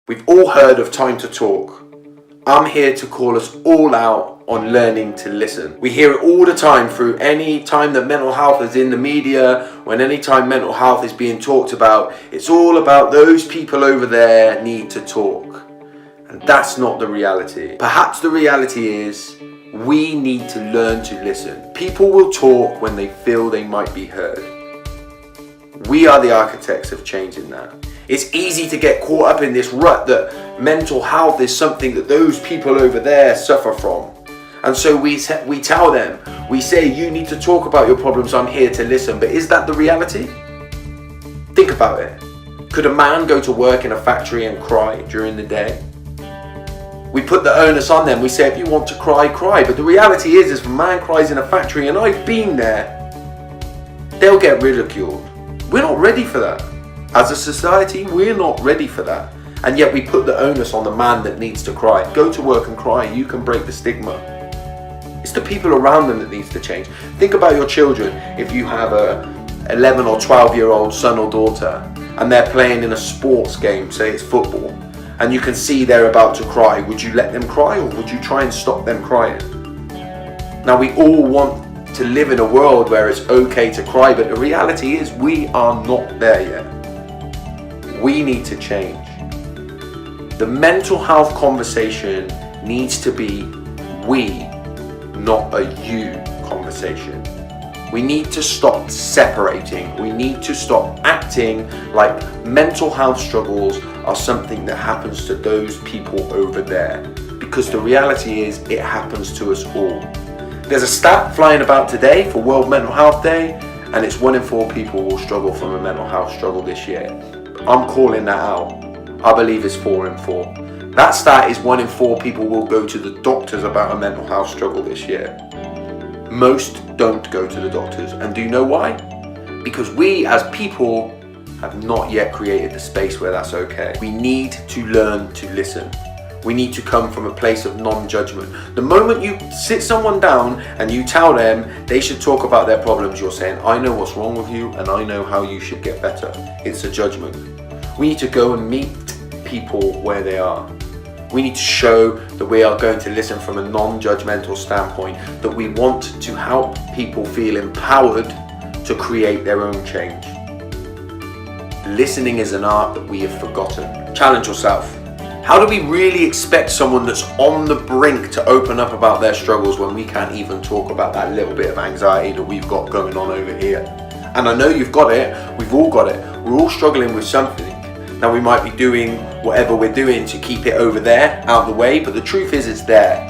We've all heard of time to talk. I'm here to call us all out on learning to listen. We hear it all the time through any time that mental health is in the media, when any time mental health is being talked about, it's all about those people over there need to talk. And that's not the reality. Perhaps the reality is we need to learn to listen. People will talk when they feel they might be heard. We are the architects of changing that. It's easy to get caught up in this rut that mental health is something that those people over there suffer from. And so we tell them, we say, you need to talk about your problems, I'm here to listen. But is that the reality? Think about it. Could a man go to work in a factory and cry during the day? We put the onus on them. We say, if you want to cry, cry. But the reality is if a man cries in a factory, and I've been there, they'll get ridiculed. We're not ready for that. As a society, we're not ready for that. And yet we put the onus on the man that needs to cry. Go to work and cry. You can break the stigma. It's the people around them that needs to change. Think about your children. If you have a 11 or 12-year-old son or daughter and they're playing in a sports game, say it's football, and you can see they're about to cry, would you let them cry or would you try and stop them crying? Now we all want to live in a world where it's okay to cry, but the reality is we are not there yet. We need to change. The mental health conversation needs to be we, not a you conversation. We need to stop separating. We need to stop acting like mental health struggles are something that happens to those people over there. Because the reality is it happens to us all. There's a stat flying about today for World Mental Health Day, and it's 1 in 4 people will struggle from a mental health struggle this year. I'm calling that out. I believe it's 4 in 4. That stat is 1 in 4 people will go to the doctors about a mental health struggle this year. Most don't go to the doctors, and do you know why? Because we as people have not yet created the space where that's okay. We need to learn to listen. We need to come from a place of non-judgment. The moment you sit someone down and you tell them they should talk about their problems, you're saying, I know what's wrong with you and I know how you should get better. It's a judgment. We need to go and meet people where they are. We need to show that we are going to listen from a non-judgmental standpoint, that we want to help people feel empowered to create their own change. Listening is an art that we have forgotten. Challenge yourself. How do we really expect someone that's on the brink to open up about their struggles when we can't even talk about that little bit of anxiety that we've got going on over here? And I know you've got it, we've all got it. We're all struggling with something. Now we might be doing whatever we're doing to keep it over there, out of the way, but the truth is it's there.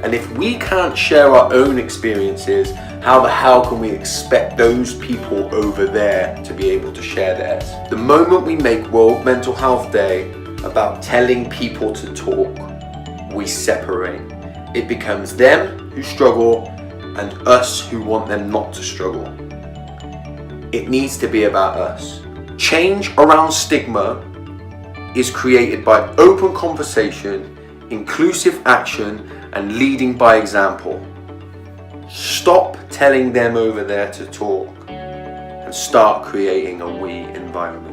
And if we can't share our own experiences, how the hell can we expect those people over there to be able to share theirs? The moment we make World Mental Health Day about telling people to talk, we separate. It becomes them who struggle and us who want them not to struggle. It needs to be about us. Change around stigma is created by open conversation, inclusive action, and leading by example. Stop telling them over there to talk and start creating a we environment.